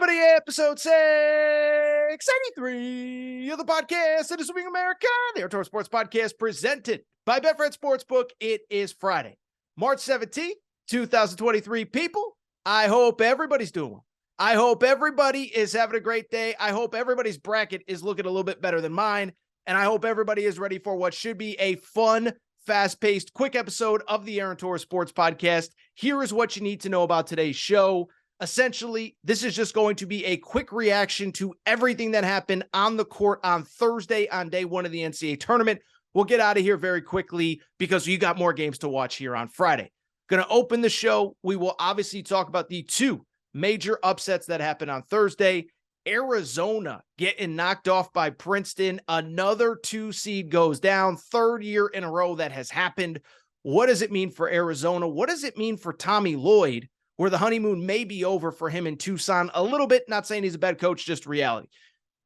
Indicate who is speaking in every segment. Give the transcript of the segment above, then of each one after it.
Speaker 1: everybody, episode 683 of the podcast that is Swing America, the Air Tour Sports Podcast presented by Betfred Sportsbook. It is Friday, March 17th, 2023. People, I hope everybody's doing well. I hope everybody is having a great day. I hope everybody's bracket is looking a little bit better than mine. And I hope everybody is ready for what should be a fun, fast-paced, quick episode of the Aaron Torres Sports Podcast. Here is what you need to know about today's show. Essentially, this is just going to be a quick reaction to everything that happened on the court on Thursday on day one of the NCAA tournament. We'll get out of here very quickly because you got more games to watch here on Friday. Going to open the show. We will obviously talk about the two major upsets that happened on Thursday. Arizona getting knocked off by Princeton. Another 2 seed goes down. Third year in a row that has happened. What does it mean for Arizona? What does it mean for Tommy Lloyd, where the honeymoon may be over for him in Tucson a little bit? Not saying he's a bad coach, just reality.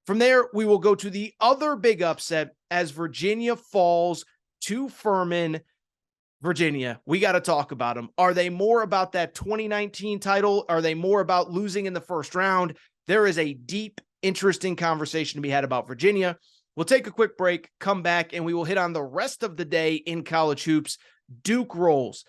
Speaker 1: From there, we will go to the other big upset as Virginia falls to Furman. Virginia, we got to talk about them. Are they more about that 2019 title? Are they more about losing in the first round? There is a deep, interesting conversation to be had about Virginia. We'll take a quick break, come back, and we will hit on the rest of the day in college hoops. Duke rolls.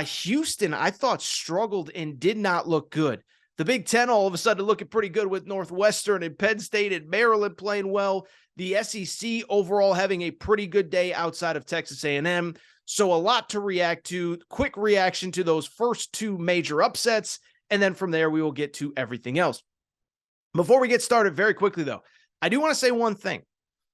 Speaker 1: Houston, I thought, struggled and did not look good. The Big Ten all of a sudden looking pretty good with Northwestern and Penn State and Maryland playing well. The SEC overall having a pretty good day outside of Texas A&M. So a lot to react to. Quick reaction to those first two major upsets. And then from there, we will get to everything else. Before we get started, very quickly, though, I do want to say one thing.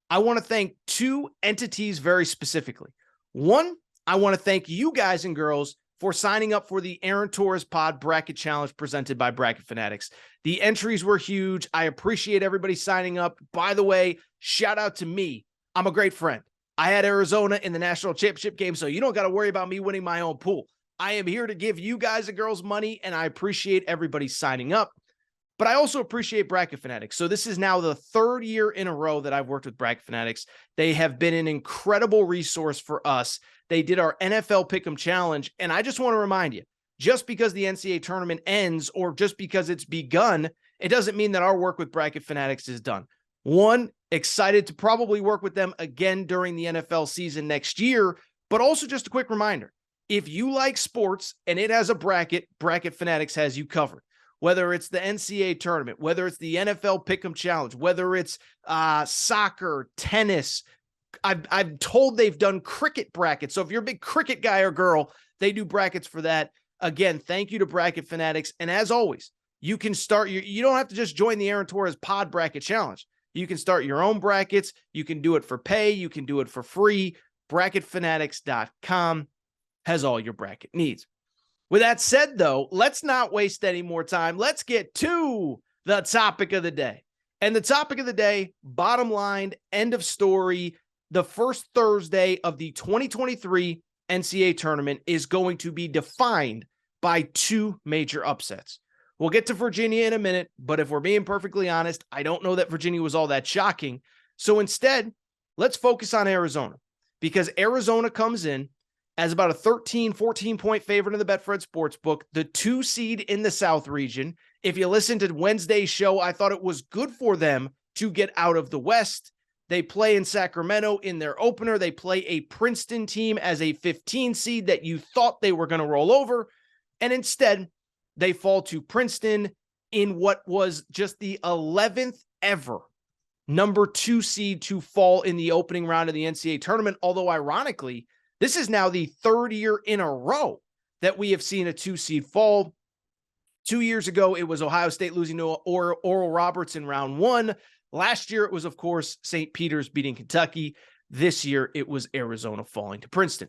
Speaker 1: I want to thank two entities very specifically. One, I want to thank you guys and girls for signing up for the Aaron Torres Pod Bracket Challenge presented by Bracket Fanatics. The entries were huge. I appreciate everybody signing up. By the way, shout out to me. I'm a great friend. I had Arizona in the national championship game, so you don't got to worry about me winning my own pool. I am here to give you guys and girls money, and I appreciate everybody signing up. But I also appreciate Bracket Fanatics. So this is now the third year in a row that I've worked with Bracket Fanatics. They have been an incredible resource for us. They did our NFL Pick'em Challenge. And I just want to remind you, just because the NCAA tournament ends or just because it's begun, it doesn't mean that our work with Bracket Fanatics is done. One, excited to probably work with them again during the NFL season next year. But also just a quick reminder, if you like sports and it has a bracket, Bracket Fanatics has you covered. Whether it's the NCAA tournament, whether it's the NFL Pick'em Challenge, whether it's soccer, tennis. I'm told they've done cricket brackets. So if you're a big cricket guy or girl, they do brackets for that. Again, thank you to Bracket Fanatics. And as always, you can start you don't have to just join the Aaron Torres Pod Bracket Challenge. You can start your own brackets. You can do it for pay. You can do it for free. BracketFanatics.com has all your bracket needs. With that said, though, let's not waste any more time. Let's get to the topic of the day. And the topic of the day, bottom line, end of story, the first Thursday of the 2023 NCAA tournament is going to be defined by two major upsets. We'll get to Virginia in a minute, but if we're being perfectly honest, I don't know that Virginia was all that shocking. So instead, let's focus on Arizona, because Arizona comes in as about a 13, 14-point favorite in the Betfred Sportsbook, the 2 seed in the South region. If you listen to Wednesday's show, I thought it was good for them to get out of the West. They play in Sacramento in their opener. They play a Princeton team as a 15 seed that you thought they were going to roll over. And instead, they fall to Princeton in what was just the 11th ever number 2 seed to fall in the opening round of the NCAA tournament. Although ironically, this is now the third year in a row that we have seen a 2 seed fall. 2 years ago, it was Ohio State losing to Oral Roberts in round 1. Last year, it was, of course, St. Peter's beating Kentucky. This year, it was Arizona falling to Princeton.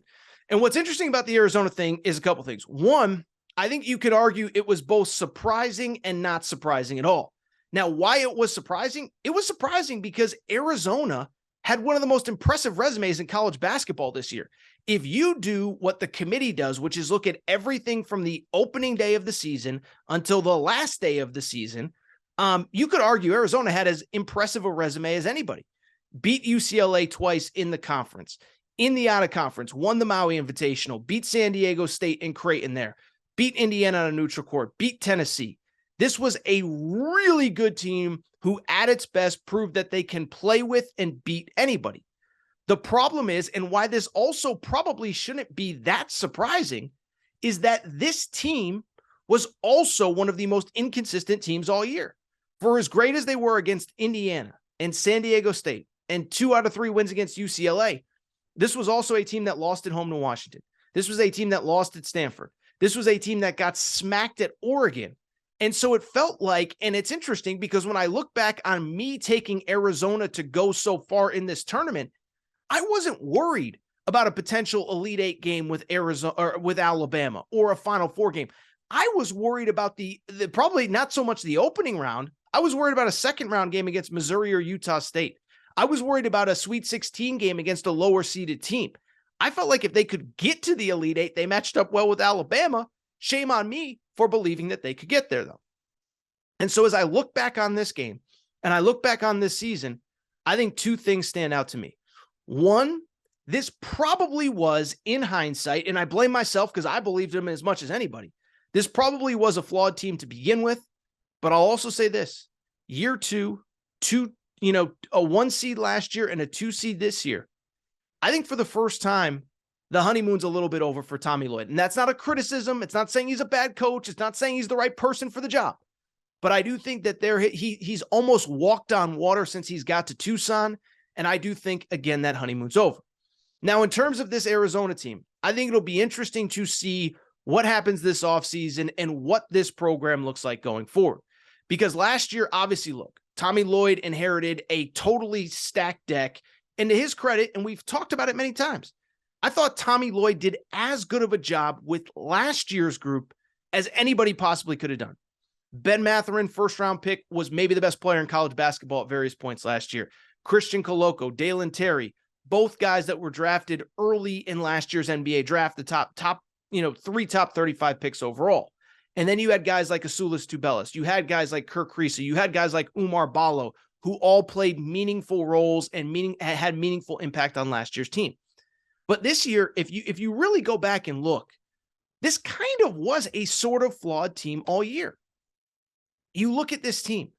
Speaker 1: And what's interesting about the Arizona thing is a couple things. One, I think you could argue it was both surprising and not surprising at all. Now, why it was surprising? It was surprising because Arizona had one of the most impressive resumes in college basketball this year. If you do what the committee does, which is look at everything from the opening day of the season until the last day of the season, you could argue Arizona had as impressive a resume as anybody. Beat UCLA twice in the conference, in the out-of-conference, won the Maui Invitational, beat San Diego State and Creighton there, beat Indiana on a neutral court, beat Tennessee. This was a really good team who at its best proved that they can play with and beat anybody. The problem is, and why this also probably shouldn't be that surprising, is that this team was also one of the most inconsistent teams all year. For as great as they were against Indiana and San Diego State and 2 out of 3 wins against UCLA, this was also a team that lost at home to Washington. This was a team that lost at Stanford. This was a team that got smacked at Oregon. And so it felt like, and it's interesting because when I look back on me taking Arizona to go so far in this tournament, I wasn't worried about a potential Elite Eight game with Arizona or with Alabama or a Final Four game. I was worried about the probably not so much the opening round. I was worried about a second round game against Missouri or Utah State. I was worried about a Sweet 16 game against a lower seeded team. I felt like if they could get to the Elite Eight, they matched up well with Alabama. Shame on me for believing that they could get there, though. And so as I look back on this game and I look back on this season, I think 2 things stand out to me. One, this probably was, in hindsight, and I blame myself because I believed him as much as anybody. This probably was a flawed team to begin with, but I'll also say this. Year 2, a 1 seed last year and a 2 seed this year. I think for the first time, the honeymoon's a little bit over for Tommy Lloyd. And that's not a criticism. It's not saying he's a bad coach. It's not saying he's the right person for the job. But I do think that he's almost walked on water since he's got to Tucson. And I do think, again, that honeymoon's over. Now, in terms of this Arizona team, I think it'll be interesting to see what happens this offseason and what this program looks like going forward. Because last year, obviously, look, Tommy Lloyd inherited a totally stacked deck. And to his credit, and we've talked about it many times, I thought Tommy Lloyd did as good of a job with last year's group as anybody possibly could have done. Ben Mathurin, first-round pick, was maybe the best player in college basketball at various points last year. Christian Coloco, Dalen Terry, both guys that were drafted early in last year's NBA draft, the top 3 top 35 picks overall. And then you had guys like Azuolas Tubelis. You had guys like Kirk Kriisa. You had guys like Umar Ballo, who all played meaningful roles and had meaningful impact on last year's team. But this year, if you really go back and look, this kind of was a sort of flawed team all year. You look at this team,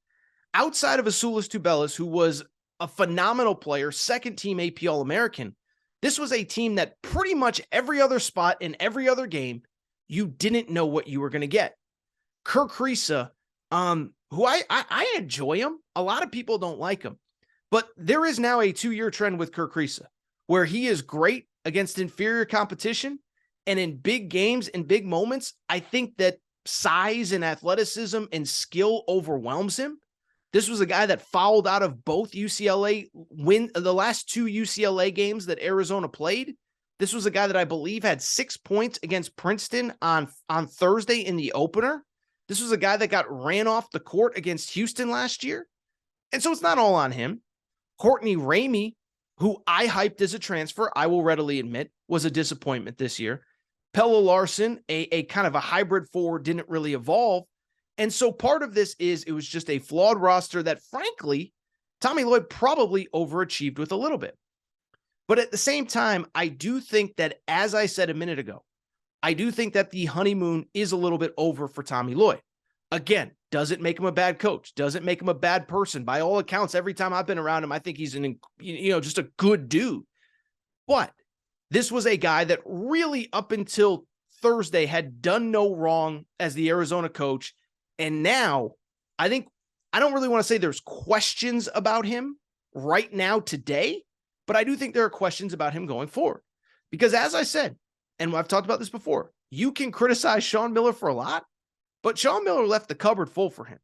Speaker 1: outside of Azuolas Tubelis, who was a phenomenal player, second-team AP All-American, this was a team that pretty much every other spot in every other game, you didn't know what you were going to get. Kirk Kriisa, who I enjoy him. A lot of people don't like him. But there is now a 2-year trend with Kirk Kriisa where he is great against inferior competition. And in big games, in big moments, I think that size and athleticism and skill overwhelms him. This was a guy that fouled out of both the last 2 UCLA games that Arizona played. This was a guy that I believe had 6 points against Princeton on Thursday in the opener. This was a guy that got ran off the court against Houston last year. And so it's not all on him. Courtney Ramey, who I hyped as a transfer, I will readily admit, was a disappointment this year. Pelle Larsson, a kind of a hybrid forward, didn't really evolve. And so part of this is it was just a flawed roster that, frankly, Tommy Lloyd probably overachieved with a little bit. But at the same time, I do think that, as I said a minute ago, I do think that the honeymoon is a little bit over for Tommy Lloyd. Again, doesn't make him a bad coach. Doesn't make him a bad person. By all accounts, every time I've been around him, I think he's just a good dude. But this was a guy that really up until Thursday had done no wrong as the Arizona coach. And now I don't really want to say there's questions about him right now today, but I do think there are questions about him going forward. Because as I said, and I've talked about this before, you can criticize Sean Miller for a lot, but Sean Miller left the cupboard full for him.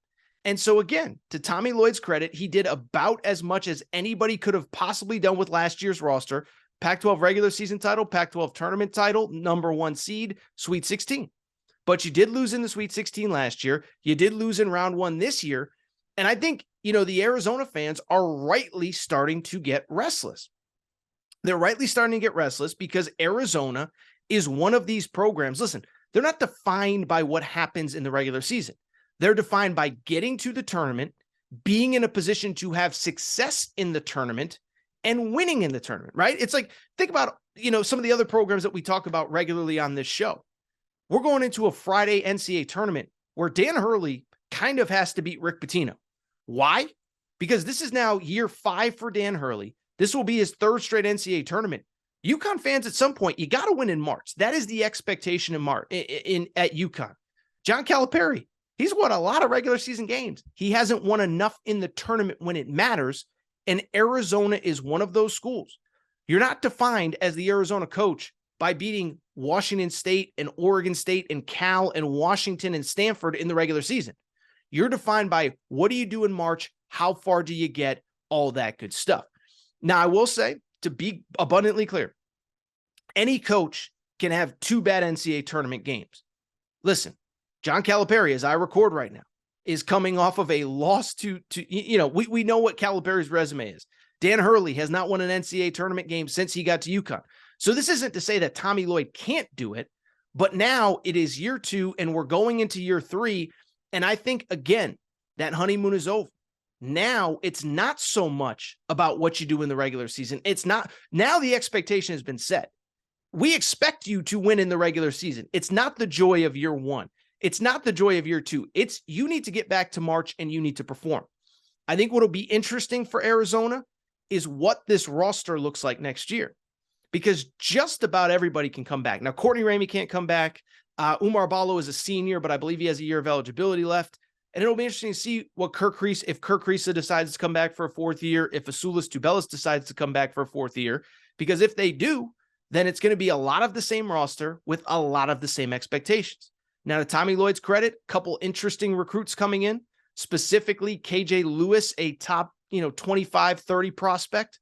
Speaker 1: And so again, to Tommy Lloyd's credit, he did about as much as anybody could have possibly done with last year's roster. Pac-12 regular season title, Pac-12 tournament title, number 1 seed, Sweet 16. But you did lose in the Sweet 16 last year. You did lose in round 1 this year. And I think, the Arizona fans are rightly starting to get restless. They're rightly starting to get restless because Arizona is one of these programs. Listen, they're not defined by what happens in the regular season. They're defined by getting to the tournament, being in a position to have success in the tournament, and winning in the tournament, right? It's like, think about, some of the other programs that we talk about regularly on this show. We're going into a Friday NCAA tournament where Dan Hurley kind of has to beat Rick Pitino. Why? Because this is now year 5 for Dan Hurley. This will be his 3rd straight NCAA tournament. UConn fans, at some point, you got to win in March. That is the expectation in March at UConn. John Calipari, he's won a lot of regular season games. He hasn't won enough in the tournament when it matters, and Arizona is one of those schools. You're not defined as the Arizona coach by beating Washington State and Oregon State and Cal and Washington and Stanford in the regular season. You're defined by what do you do in March, how far do you get, all that good stuff. Now, I will say, to be abundantly clear, any coach can have 2 bad NCAA tournament games. Listen, John Calipari, as I record right now, is coming off of a loss to we know what Calipari's resume is. Dan Hurley has not won an NCAA tournament game since he got to UConn. So this isn't to say that Tommy Lloyd can't do it, but now it is year 2 and we're going into year 3. And I think, again, that honeymoon is over. Now it's not so much about what you do in the regular season. It's not. Now the expectation has been set. We expect you to win in the regular season. It's not the joy of year 1. It's not the joy of year 2. It's you need to get back to March and you need to perform. I think what'll be interesting for Arizona is what this roster looks like next year, because just about everybody can come back. Now, Courtney Ramey can't come back. Umar Ballo is a senior, but I believe he has a year of eligibility left. And it'll be interesting to see what if Kirk Kriisa decides to come back for a 4th year, if Azuolas Tubelis decides to come back for a 4th year, because if they do, then it's going to be a lot of the same roster with a lot of the same expectations. Now, to Tommy Lloyd's credit, a couple interesting recruits coming in, specifically KJ Lewis, a top 25, 30 prospect.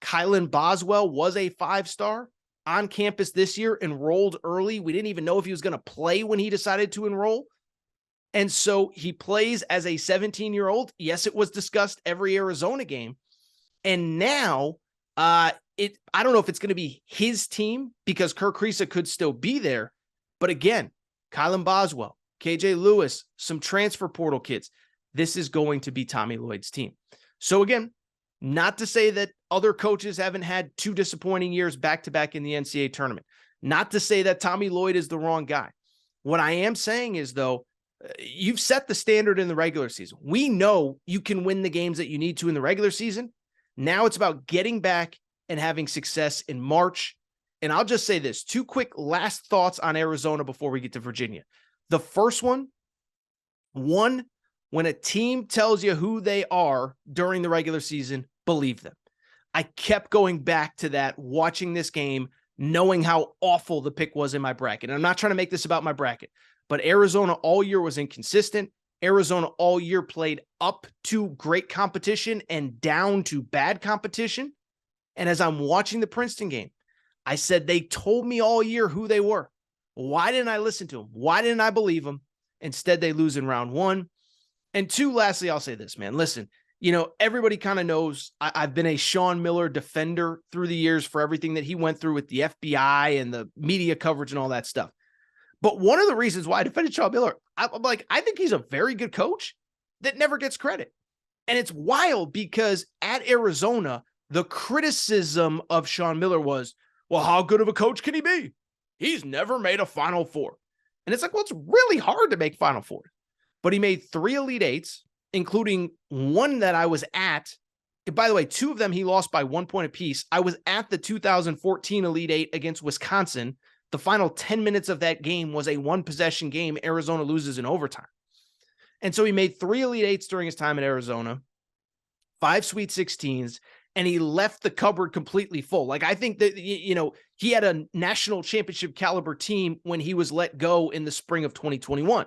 Speaker 1: Kylan Boswell was a 5-star on campus this year, enrolled early. We didn't even know if he was going to play when he decided to enroll. And so he plays as a 17-year-old. Yes, it was discussed every Arizona game. And now I don't know if it's going to be his team because Kirk Kriisa could still be there. But again, Kylan Boswell, KJ Lewis, some transfer portal kids. This is going to be Tommy Lloyd's team. So again, not to say that other coaches haven't had 2 disappointing years back-to-back in the NCAA tournament. Not to say that Tommy Lloyd is the wrong guy. What I am saying is, though, you've set the standard in the regular season. We know you can win the games that you need to in the regular season. Now it's about getting back and having success in March. And I'll just say this, 2 quick last thoughts on Arizona before we get to Virginia. The first one, when a team tells you who they are during the regular season, believe them. I kept going back to that, watching this game, knowing how awful the pick was in my bracket. And I'm not trying to make this about my bracket, but Arizona all year was inconsistent. Arizona all year played up to great competition and down to bad competition. And as I'm watching the Princeton game, I said, they told me all year who they were. Why didn't I listen to them? Why didn't I believe them? Instead, they lose in round 1. And 2, lastly, I'll say this, man. Listen, everybody kind of knows I've been a Sean Miller defender through the years for everything that he went through with the FBI and the media coverage and all that stuff. But one of the reasons why I defended Sean Miller, I think he's a very good coach that never gets credit. And it's wild because at Arizona, the criticism of Sean Miller was, well, how good of a coach can he be? He's never made a Final Four. And it's like, well, it's really hard to make Final Four. But he made 3 Elite Eights, including one that I was at. By the way, 2 of them he lost by 1 point apiece. I was at the 2014 Elite Eight against Wisconsin. The final 10 minutes of that game was a 1-possession game. Arizona loses in overtime. And so he made 3 Elite Eights during his time in Arizona, 5 Sweet 16s, and he left the cupboard completely full. Like, I think that, he had a national championship caliber team when he was let go in the spring of 2021.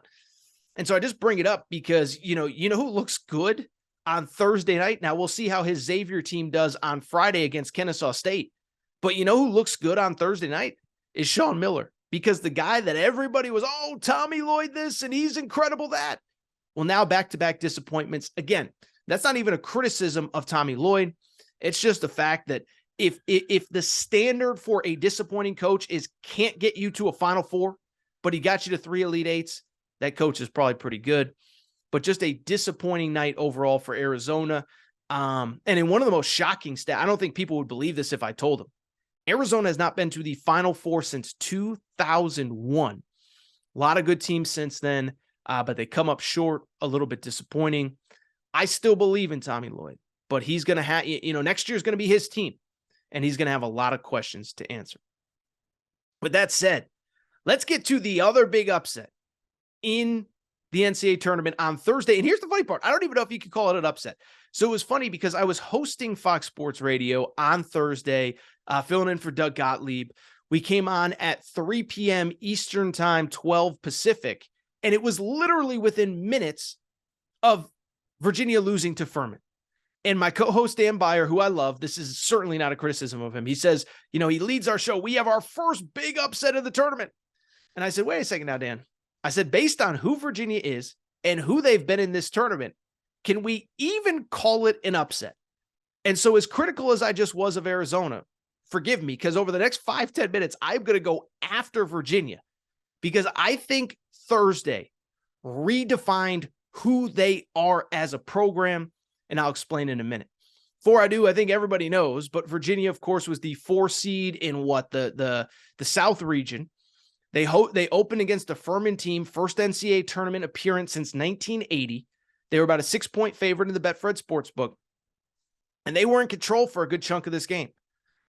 Speaker 1: And so I just bring it up because, you know who looks good on Thursday night? Now we'll see how his Xavier team does on Friday against Kennesaw State. But you know who looks good on Thursday night is Sean Miller, because the guy that everybody was, oh, Tommy Lloyd this, and he's incredible that. Well, now back-to-back disappointments. Again, that's not even a criticism of Tommy Lloyd. It's just the fact that if the standard for a disappointing coach is can't get you to a Final Four, but he got you to 3 Elite Eights, that coach is probably pretty good. But just a disappointing night overall for Arizona. And in one of the most shocking stats, I don't think people would believe this if I told them, Arizona has not been to the Final Four since 2001. A lot of good teams since then. but they come up short, a little bit disappointing. I still believe in Tommy Lloyd, but he's going to have, next year is going to be his team, and he's going to have a lot of questions to answer. With that said, let's get to the other big upset in the NCAA tournament on Thursday. And here's the funny part. I don't even know if you could call it an upset. So it was funny because I was hosting Fox Sports Radio on Thursday, filling in for Doug Gottlieb. We came on at 3 p.m. Eastern time, 12 Pacific, and it was literally within minutes of Virginia losing to Furman. And my co-host, Dan Beyer, who I love, this is certainly not a criticism of him. He says, he leads our show. We have our first big upset of the tournament. And I said, wait a second now, Dan. I said, based on who Virginia is and who they've been in this tournament, can we even call it an upset? And so as critical as I just was of Arizona, forgive me, because over the next 5-10 minutes, I'm going to go after Virginia because I think Thursday redefined who they are as a program, and I'll explain in a minute. Before I do, I think everybody knows, but Virginia, of course, was the 4 seed in the South region. They opened against a Furman team, first NCAA tournament appearance since 1980. They were about a 6-point favorite in the Betfred Sportsbook, and they were in control for a good chunk of this game.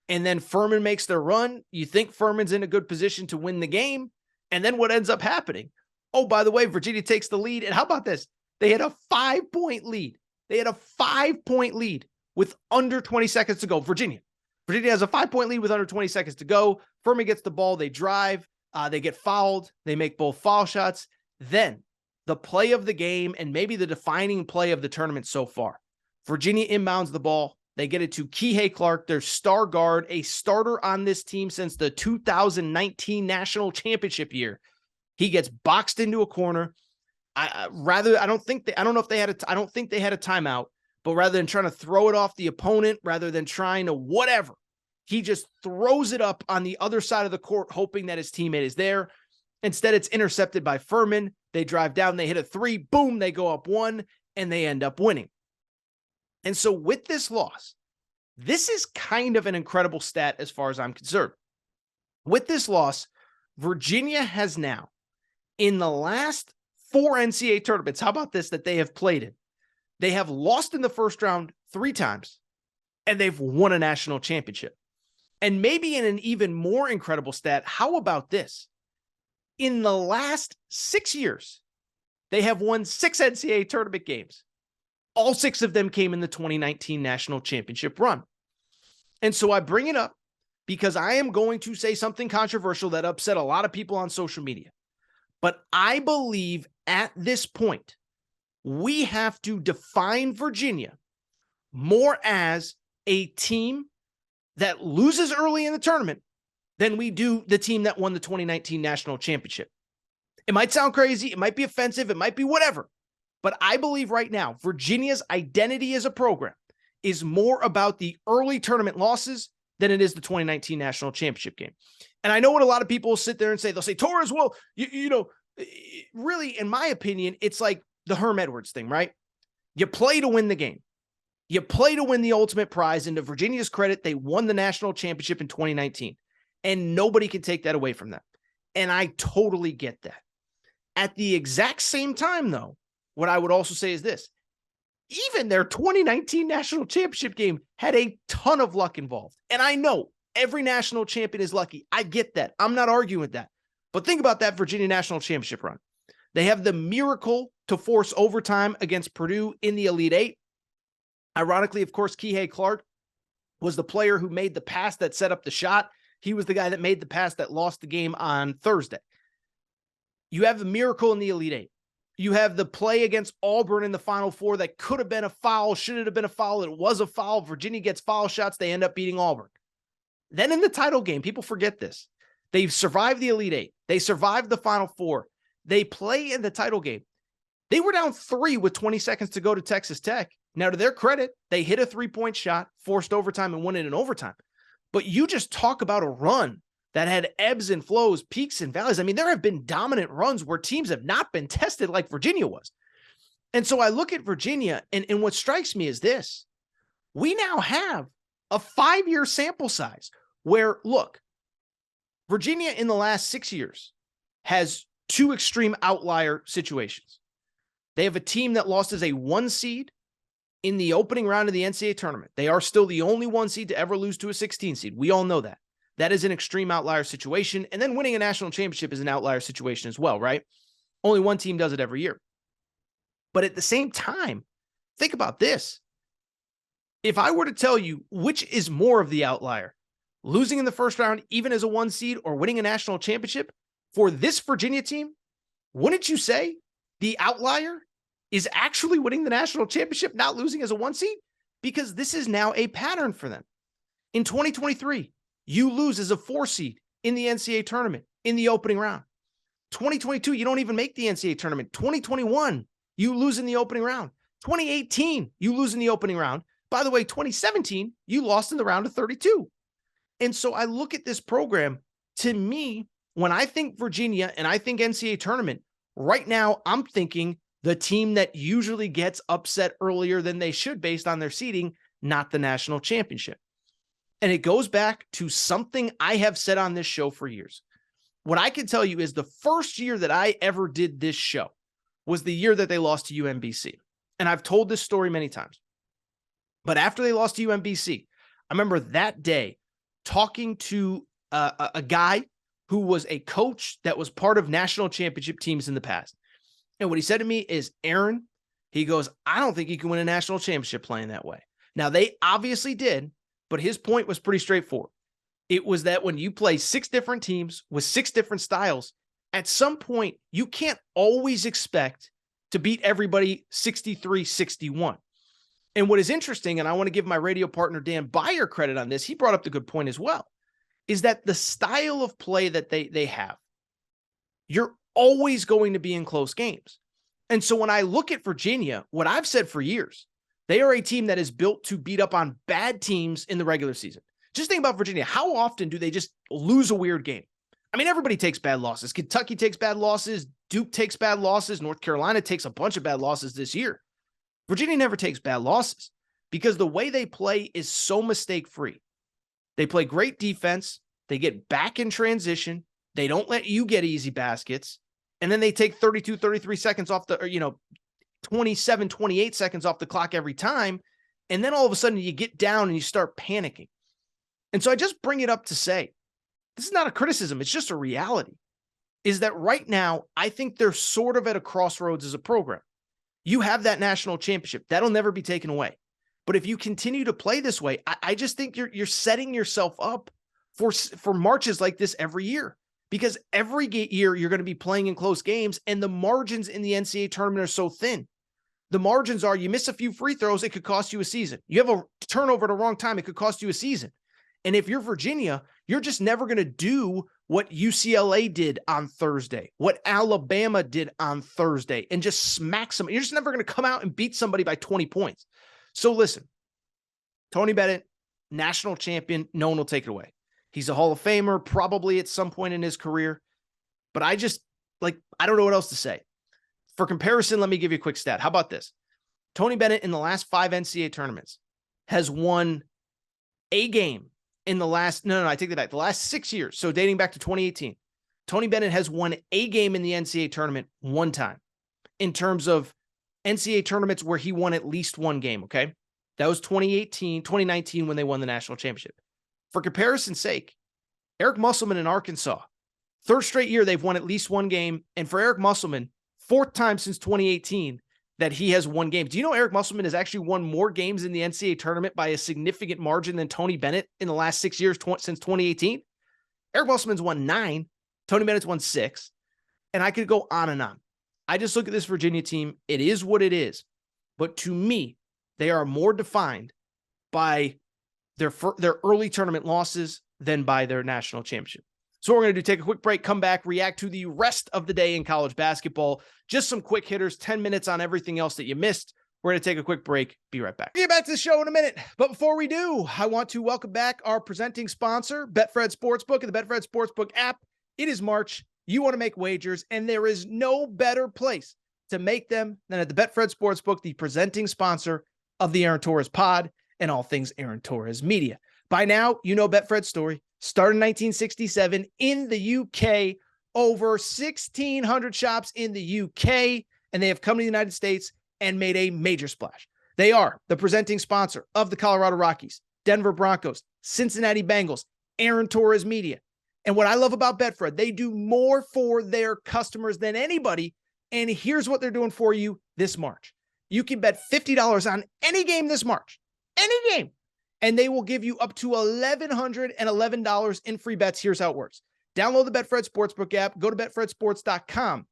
Speaker 1: And then Furman makes their run. You think Furman's in a good position to win the game, and then what ends up happening? Oh, by the way, Virginia takes the lead, and how about this? They had a 5-point lead. They had a 5-point lead with under 20 seconds to go. Virginia has a 5-point lead with under 20 seconds to go. Furman gets the ball. They drive. They get fouled. They make both foul shots. Then the play of the game and maybe the defining play of the tournament so far. Virginia inbounds the ball. They get it to Kihei Clark, their star guard, a starter on this team since the 2019 national championship year. He gets boxed into a corner. I don't think they had a timeout, but rather than trying to throw it off the opponent, rather than trying to whatever, he just throws it up on the other side of the court, hoping that his teammate is there. Instead, it's intercepted by Furman. They drive down, they hit a 3, boom, they go up 1, and they end up winning. And so with this loss, this is kind of an incredible stat as far as I'm concerned. With this loss, Virginia has now, in the last 4 NCAA tournaments, how about this, that they have played in, they have lost in the first round 3 times, and they've won a national championship. And maybe in an even more incredible stat, how about this? In the last 6 years, they have won 6 NCAA tournament games. All 6 of them came in the 2019 national championship run. And so I bring it up because I am going to say something controversial that upset a lot of people on social media. But I believe at this point, we have to define Virginia more as a team that loses early in the tournament than we do the team that won the 2019 national championship. It might sound crazy. It might be offensive. It might be whatever. But I believe right now, Virginia's identity as a program is more about the early tournament losses than it is the 2019 national championship game. And I know what a lot of people will sit there and say. They'll say, Torres, well, really, in my opinion, it's like the Herm Edwards thing, right? You play to win the game. You play to win the ultimate prize. And to Virginia's credit, they won the national championship in 2019. And nobody can take that away from them. And I totally get that. At the exact same time, though, what I would also say is this. Even their 2019 national championship game had a ton of luck involved. And I know every national champion is lucky. I get that. I'm not arguing with that. But think about that Virginia national championship run. They have the miracle to force overtime against Purdue in the Elite Eight. Ironically, of course, Kihei Clark was the player who made the pass that set up the shot. He was the guy that made the pass that lost the game on Thursday. You have the miracle in the Elite Eight. You have the play against Auburn in the Final Four that could have been a foul, should have been a foul. It was a foul. Virginia gets foul shots. They end up beating Auburn. Then in the title game, people forget this. They've survived the Elite Eight. They survived the Final Four. They play in the title game. They were down 3 with 20 seconds to go to Texas Tech. Now, to their credit, they hit a 3-point shot, forced overtime, and won it in overtime. But you just talk about a run that had ebbs and flows, peaks and valleys. I mean, there have been dominant runs where teams have not been tested like Virginia was. And so I look at Virginia, and what strikes me is this. We now have a 5-year sample size where, look, Virginia in the last 6 years has two extreme outlier situations. They have a team that lost as a 1 seed in the opening round of the NCAA tournament. They are still the only 1 seed to ever lose to a 16 seed. We all know that. That is an extreme outlier situation. And then winning a national championship is an outlier situation as well, right? Only one team does it every year. But at the same time, think about this. If I were to tell you which is more of the outlier, losing in the first round, even as a 1 seed, or winning a national championship for this Virginia team, wouldn't you say the outlier is actually winning the national championship, not losing as a 1 seed? Because this is now a pattern for them. In 2023, you lose as a 4 seed in the NCAA tournament in the opening round. 2022, you don't even make the NCAA tournament. 2021, you lose in the opening round. 2018, you lose in the opening round. By the way, 2017, you lost in the round of 32. And so I look at this program. To me, when I think Virginia and I think NCAA tournament, right now I'm thinking the team that usually gets upset earlier than they should based on their seeding, not the national championship. And it goes back to something I have said on this show for years. What I can tell you is the first year that I ever did this show was the year that they lost to UMBC. And I've told this story many times. But after they lost to UMBC, I remember that day talking to a guy who was a coach that was part of national championship teams in the past. And what he said to me is, Aaron, he goes, I don't think you can win a national championship playing that way. Now, they obviously did, but his point was pretty straightforward. It was that when you play 6 different teams with 6 different styles, at some point, you can't always expect to beat everybody 63-61. And what is interesting, and I want to give my radio partner Dan Beyer credit on this, he brought up the good point as well, is that the style of play that they have, you're always going to be in close games. And so when I look at Virginia, what I've said for years, they are a team that is built to beat up on bad teams in the regular season. Just think about Virginia. How often do they just lose a weird game? I mean, everybody takes bad losses. Kentucky takes bad losses. Duke takes bad losses. North Carolina takes a bunch of bad losses this year. Virginia never takes bad losses because the way they play is so mistake-free. They play great defense. They get back in transition. They don't let you get easy baskets. And then they take 32, 33 seconds off the, 27, 28 seconds off the clock every time. And then all of a sudden you get down and you start panicking. And so I just bring it up to say, this is not a criticism. It's just a reality, is that right now, I think they're sort of at a crossroads as a program. You have that national championship. That'll never be taken away. But if you continue to play this way, I just think you're setting yourself up for marches like this every year, because every year you're going to be playing in close games, and the margins in the NCAA tournament are so thin. The margins are, you miss a few free throws, it could cost you a season. You have a turnover at the wrong time, it could cost you a season. And if you're Virginia, you're just never going to do what UCLA did on Thursday, what Alabama did on Thursday, and just smack somebody. You're just never going to come out and beat somebody by 20 points. So listen, Tony Bennett, national champion, no one will take it away. He's a Hall of Famer, probably at some point in his career. But I don't know what else to say. For comparison, let me give you a quick stat. How about this? Tony Bennett in the last 5 NCAA tournaments has won a game in the last, I take that back, the last 6 years. So dating back to 2018, Tony Bennett has won a game in the NCAA tournament 1 time in terms of NCAA tournaments where he won at least 1 game. Okay. That was 2019 when they won the national championship. For comparison's sake, Eric Musselman in Arkansas, 3rd straight year they've won at least 1 game. And for Eric Musselman, 4th time since 2018 that he has won games. Do you know Eric Musselman has actually won more games in the NCAA tournament by a significant margin than Tony Bennett in the last 6 years since 2018? Eric Musselman's won 9. Tony Bennett's won 6. And I could go on and on. I just look at this Virginia team. It is what it is. But to me, they are more defined by their early tournament losses than by their national championship. So what we're going to do, take a quick break, come back, react to the rest of the day in college basketball. Just some quick hitters, 10 minutes on everything else that you missed. We're going to take a quick break. Be right back. We'll get back to the show in a minute. But before we do, I want to welcome back our presenting sponsor, Betfred Sportsbook and the Betfred Sportsbook app. It is March. You want to make wagers, and there is no better place to make them than at the Betfred Sportsbook, the presenting sponsor of the Aaron Torres pod and all things Aaron Torres media. By now, you know Betfred's story. Started in 1967 in the UK, over 1,600 shops in the UK, and they have come to the United States and made a major splash. They are the presenting sponsor of the Colorado Rockies, Denver Broncos, Cincinnati Bengals, Aaron Torres Media. And what I love about Betfred, they do more for their customers than anybody. And here's what they're doing for you this March. You can bet $50 on any game this March, any game, and they will give you up to $1,111 in free bets. Here's how it works. Download the Betfred Sportsbook app, go to betfredsports.com,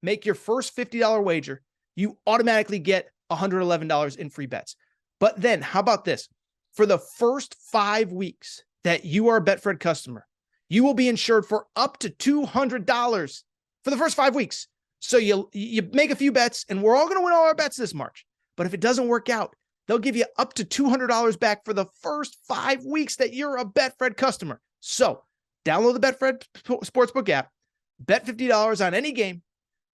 Speaker 1: make your first $50 wager. You automatically get $111 in free bets. But then, how about this? For the first 5 weeks that you are a Betfred customer, you will be insured for up to $200 for the first 5 weeks. So you make a few bets, and we're all going to win all our bets this March. But if it doesn't work out, they'll give you up to $200 back for the first 5 weeks that you're a Betfred customer. So download the Betfred Sportsbook app, bet $50 on any game,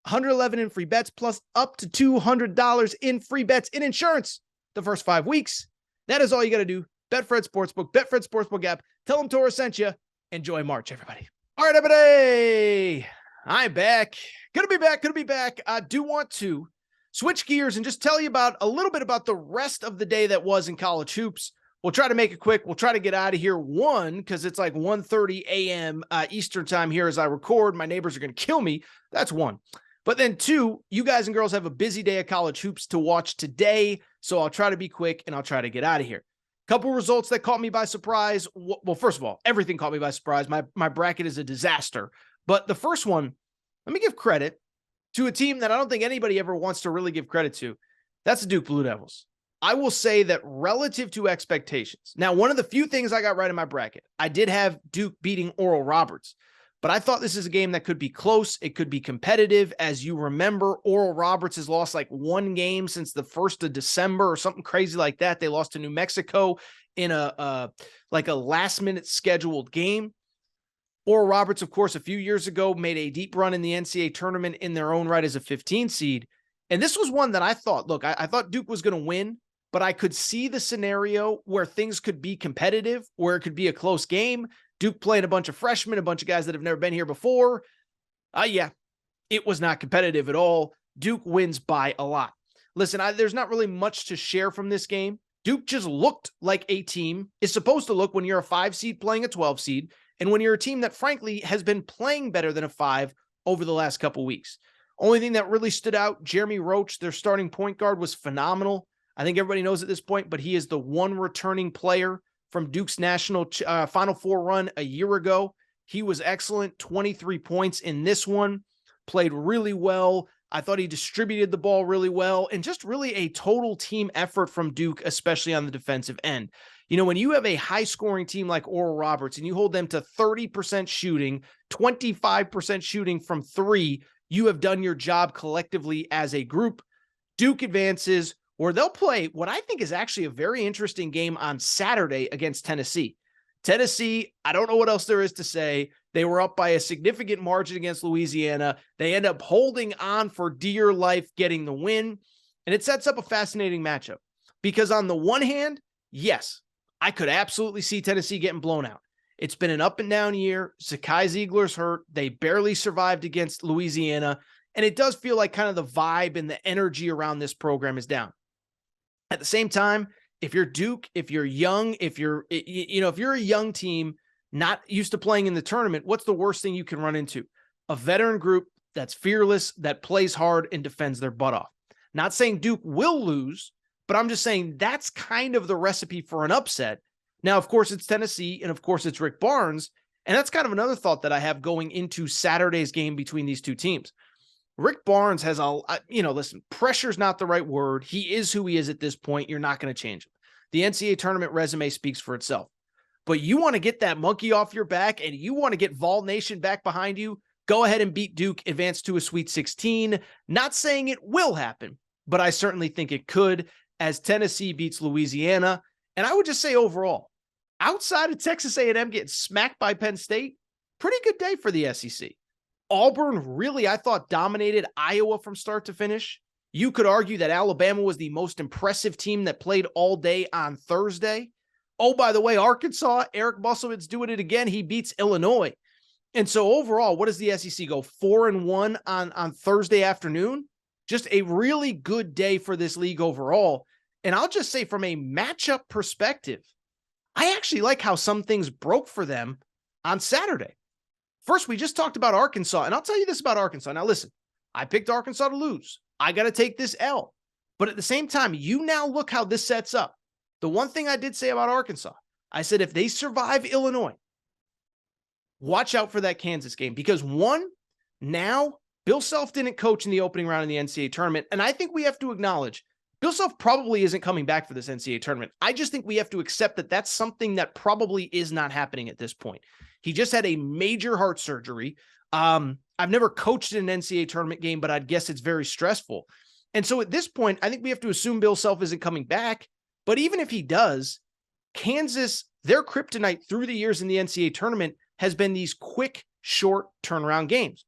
Speaker 1: $111 in free bets, plus up to $200 in free bets in insurance the first 5 weeks. That is all you got to do. Betfred Sportsbook app. Tell them Torres sent you. Enjoy March, everybody. All right, everybody. I'm back. Gonna be back. I do want to switch gears and just tell you about a little bit about the rest of the day that was in college hoops. We'll try to make it quick. We'll try to get out of here. One, because it's like 1:30 a.m. Eastern time here as I record. My neighbors are going to kill me. That's one. But then two, you guys and girls have a busy day of college hoops to watch today. So I'll try to be quick and I'll try to get out of here. Couple results that caught me by surprise. Well, first of all, everything caught me by surprise. My bracket is a disaster. But the first one, let me give credit to a team that I don't think anybody ever wants to really give credit to. That's the Duke Blue Devils. I will say that relative to expectations. Now, one of the few things I got right in my bracket, I did have Duke beating Oral Roberts, but I thought this is a game that could be close. It could be competitive. As you remember, Oral Roberts has lost like one game since the 1st of December or something crazy like that. They lost to New Mexico in a last minute scheduled game. Oral Roberts, of course, a few years ago made a deep run in the NCAA tournament in their own right as a 15 seed. And this was one that I thought, look, I thought Duke was going to win, but I could see the scenario where things could be competitive, where it could be a close game. Duke playing a bunch of freshmen, a bunch of guys that have never been here before. Yeah, it was not competitive at all. Duke wins by a lot. Listen, there's not really much to share from this game. Duke just looked like a team is supposed to look when you're a 5 seed playing a 12 seed. And when you're a team that, frankly, has been playing better than a 5 over the last couple weeks. Only thing that really stood out, Jeremy Roach, their starting point guard, was phenomenal. I think everybody knows at this point, but he is the one returning player from Duke's national Final Four run a year ago. He was excellent, 23 points in this one, played really well. I thought he distributed the ball really well, and just really a total team effort from Duke, especially on the defensive end. You know, when you have a high-scoring team like Oral Roberts and you hold them to 30% shooting, 25% shooting from 3, you have done your job collectively as a group. Duke advances, where they'll play what I think is actually a very interesting game on Saturday against Tennessee. Tennessee, I don't know what else there is to say. They were up by a significant margin against Louisiana. They end up holding on for dear life, getting the win. And it sets up a fascinating matchup. Because on the one hand, yes, I could absolutely see Tennessee getting blown out. It's been an up and down year. Zakai Ziegler's hurt. They barely survived against Louisiana. And it does feel like kind of the vibe and the energy around this program is down. At the same time, if you're Duke, if you're young, if you're a young team not used to playing in the tournament, what's the worst thing you can run into? A veteran group that's fearless, that plays hard and defends their butt off. Not saying Duke will lose, but I'm just saying that's kind of the recipe for an upset. Now, of course, it's Tennessee, and of course, it's Rick Barnes. And that's kind of another thought that I have going into Saturday's game between these two teams. Rick Barnes has listen, pressure's not the right word. He is who he is at this point. You're not going to change him. The NCAA tournament resume speaks for itself. But you want to get that monkey off your back and you want to get Vol Nation back behind you, go ahead and beat Duke, advance to a Sweet 16. Not saying it will happen, but I certainly think it could as Tennessee beats Louisiana. And I would just say overall, outside of Texas A&M getting smacked by Penn State, pretty good day for the SEC. Auburn really, I thought, dominated Iowa from start to finish. You could argue that Alabama was the most impressive team that played all day on Thursday. Oh, by the way, Arkansas, Eric Musselman's doing it again. He beats Illinois. And so overall, what does the SEC go 4-1 on Thursday afternoon? Just a really good day for this league overall. And I'll just say from a matchup perspective, I actually like how some things broke for them on Saturday. First, we just talked about Arkansas, and I'll tell you this about Arkansas. Now, listen, I picked Arkansas to lose. I got to take this L. But at the same time, you now look how this sets up. The one thing I did say about Arkansas, I said if they survive Illinois, watch out for that Kansas game. Because one, now Bill Self didn't coach in the opening round in the NCAA tournament, and I think we have to acknowledge Bill Self probably isn't coming back for this NCAA tournament. I just think we have to accept that that's something that probably is not happening at this point. He just had a major heart surgery. I've never coached in an NCAA tournament game, but I'd guess it's very stressful. And so at this point, I think we have to assume Bill Self isn't coming back. But even if he does, Kansas, their kryptonite through the years in the NCAA tournament has been these quick, short turnaround games.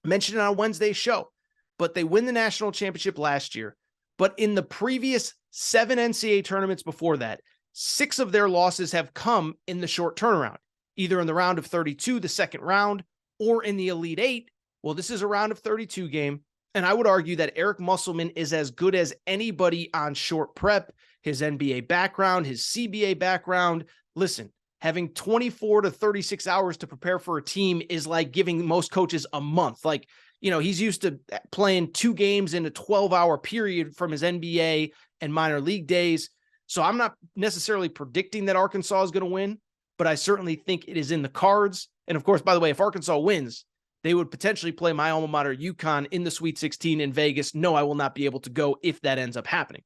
Speaker 1: I mentioned it on Wednesday's show, but they win the national championship last year. But in the previous 7 NCAA tournaments before that, 6 of their losses have come in the short turnaround, either in the round of 32, the second round, or in the Elite 8. Well, this is a round of 32 game. And I would argue that Eric Musselman is as good as anybody on short prep, his NBA background, his CBA background. Listen, having 24 to 36 hours to prepare for a team is like giving most coaches a month. Like, you know, he's used to playing 2 games in a 12-hour period from his NBA and minor league days. So I'm not necessarily predicting that Arkansas is going to win, but I certainly think it is in the cards. And of course, by the way, if Arkansas wins, they would potentially play my alma mater, UConn, in the Sweet 16 in Vegas. No, I will not be able to go if that ends up happening.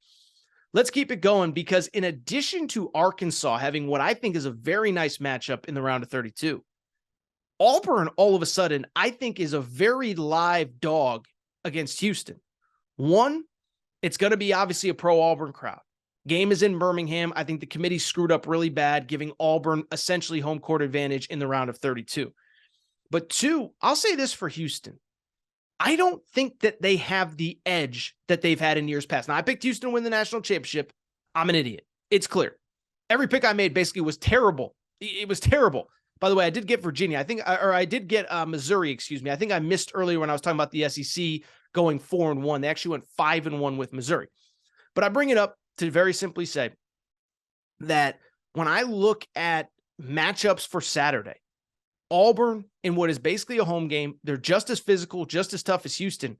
Speaker 1: Let's keep it going, because in addition to Arkansas having what I think is a very nice matchup in the round of 32, Auburn, all of a sudden, I think is a very live dog against Houston. One, it's going to be obviously a pro-Auburn crowd. Game is in Birmingham. I think the committee screwed up really bad, giving Auburn essentially home court advantage in the round of 32. But 2, I'll say this for Houston. I don't think that they have the edge that they've had in years past. Now, I picked Houston to win the national championship. I'm an idiot. It's clear. Every pick I made basically was terrible. It was terrible. By the way, I did get Virginia. I did get Missouri, excuse me. I think I missed earlier when I was talking about the SEC going 4-1. They actually went 5-1 with Missouri. But I bring it up to very simply say that when I look at matchups for Saturday, Auburn, in what is basically a home game, they're just as physical, just as tough as Houston.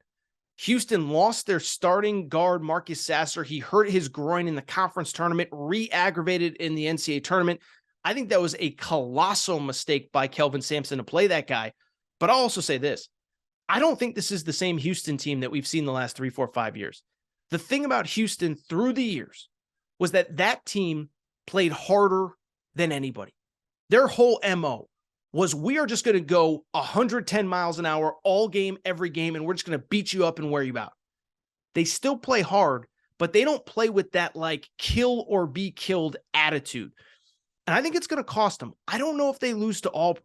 Speaker 1: Houston lost their starting guard, Marcus Sasser. He hurt his groin in the conference tournament, re-aggravated in the NCAA tournament. I think that was a colossal mistake by Kelvin Sampson to play that guy. But I'll also say this. I don't think this is the same Houston team that we've seen the last 3, 4, 5 years. The thing about Houston through the years was that team played harder than anybody. Their whole MO was, we are just going to go 110 miles an hour all game, every game, and we're just going to beat you up and wear you out. They still play hard, but they don't play with that like kill or be killed attitude. And I think it's going to cost them. I don't know if they lose to Auburn,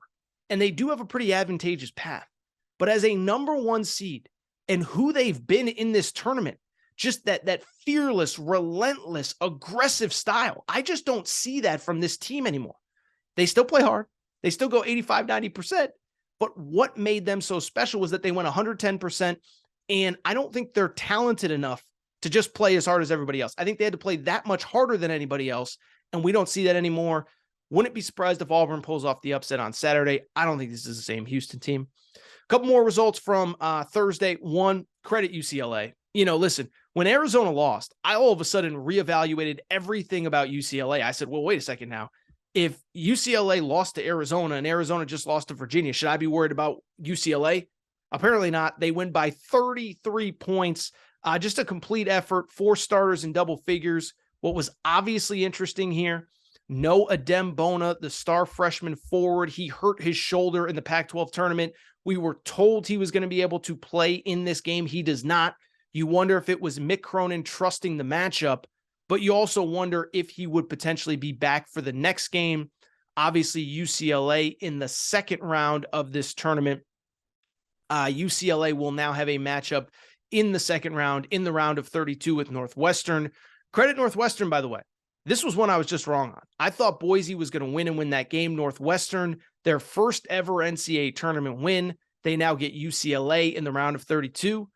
Speaker 1: and they do have a pretty advantageous path. But as a number 1 seed and who they've been in this tournament, just that fearless, relentless, aggressive style, I just don't see that from this team anymore. They still play hard. They still go 85, 90%. But what made them so special was that they went 110%. And I don't think they're talented enough to just play as hard as everybody else. I think they had to play that much harder than anybody else. And we don't see that anymore. Wouldn't be surprised if Auburn pulls off the upset on Saturday. I don't think this is the same Houston team. A couple more results from Thursday. 1, credit UCLA. You know, listen, when Arizona lost, I all of a sudden reevaluated everything about UCLA. I said, well, wait a second now. If UCLA lost to Arizona and Arizona just lost to Virginia, should I be worried about UCLA? Apparently not. They win by 33 points. Just a complete effort. 4 starters in double figures. What was obviously interesting here, no Adem Bona, the star freshman forward. He hurt his shoulder in the Pac-12 tournament. We were told he was going to be able to play in this game. He does not. You wonder if it was Mick Cronin trusting the matchup, but you also wonder if he would potentially be back for the next game. Obviously, UCLA in the second round of this tournament. UCLA will now have a matchup in the second round, in the round of 32 with Northwestern. Credit Northwestern, by the way. This was one I was just wrong on. I thought Boise was going to win that game. Northwestern their first ever NCAA tournament win. They now get UCLA in the round of 32.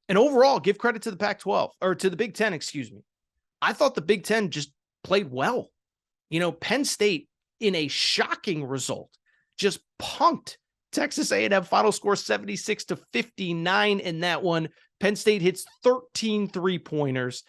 Speaker 1: And overall, give credit to the Pac-12, or to the Big Ten, excuse me. I thought the Big Ten just played well. Penn State, in a shocking result, just punked Texas A&M. Final score 76-59 in that one. Penn State hits 13 3-pointers.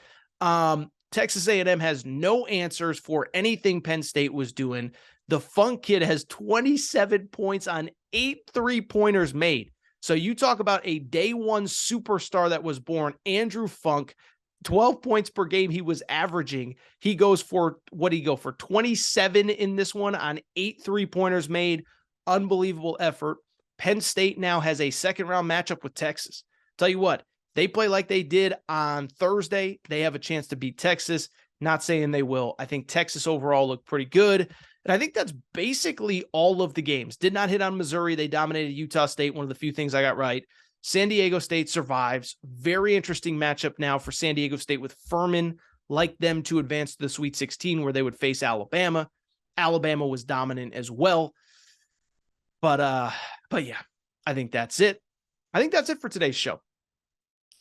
Speaker 1: Texas A&M has no answers for anything Penn State was doing. The Funk kid has 27 points on 8 3-pointers made. So you talk about a day one superstar that was born, Andrew Funk, 12 points per game he was averaging. He goes for, what did he go for? 27 in this one on 8 3-pointers made. Unbelievable effort. Penn State now has a second round matchup with Texas. Tell you what, they play like they did on Thursday, they have a chance to beat Texas. Not saying they will. I think Texas overall looked pretty good. And I think that's basically all of the games. Did not hit on Missouri. They dominated Utah State. One of the few things I got right. San Diego State survives. Very interesting matchup now for San Diego State with Furman. Like them to advance to the Sweet 16 where they would face Alabama. Alabama was dominant as well. But yeah, I think that's it. I think that's it for today's show.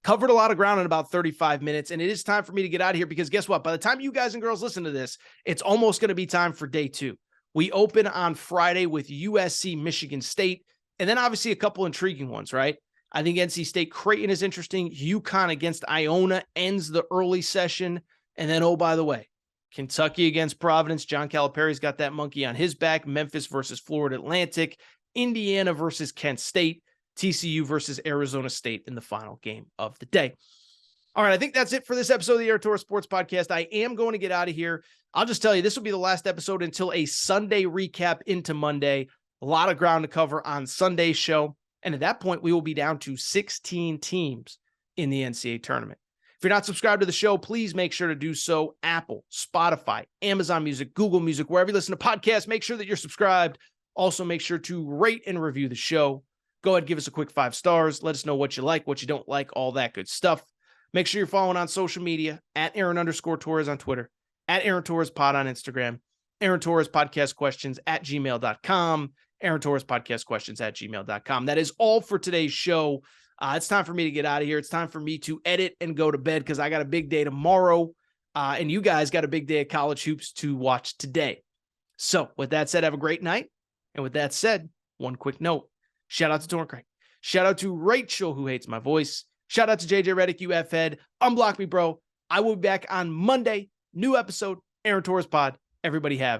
Speaker 1: Covered a lot of ground in about 35 minutes, and it is time for me to get out of here because guess what? By the time you guys and girls listen to this, it's almost going to be time for day 2. We open on Friday with USC, Michigan State, and then obviously a couple intriguing ones, right? I think NC State Creighton is interesting. UConn against Iona ends the early session. And then, oh, by the way, Kentucky against Providence. John Calipari's got that monkey on his back. Memphis versus Florida Atlantic. Indiana versus Kent State. TCU versus Arizona State in the final game of the day. All right, I think that's it for this episode of the Aaron Torres Sports Podcast. I am going to get out of here. I'll just tell you, this will be the last episode until a Sunday recap into Monday. A lot of ground to cover on Sunday's show. And at that point, we will be down to 16 teams in the NCAA tournament. If you're not subscribed to the show, please make sure to do so. Apple, Spotify, Amazon Music, Google Music, wherever you listen to podcasts, make sure that you're subscribed. Also, make sure to rate and review the show. Go ahead, give us a quick 5 stars. Let us know what you like, what you don't like, all that good stuff. Make sure you're following on social media at Aaron_Torres on Twitter, at Aaron Torres Pod on Instagram, Aaron Torres Podcast Questions at gmail.com, Aaron Torres Podcast Questions at gmail.com. That is all for today's show. It's time for me to get out of here. It's time for me to edit and go to bed because I got a big day tomorrow. And you guys got a big day of college hoops to watch today. So with that said, have a great night. And with that said, one quick note. Shout out to Torn Craig. Shout out to Rachel, who hates my voice. Shout out to JJ Redick, you F-head. Unblock me, bro. I will be back on Monday. New episode, Aaron Torres Pod. Everybody have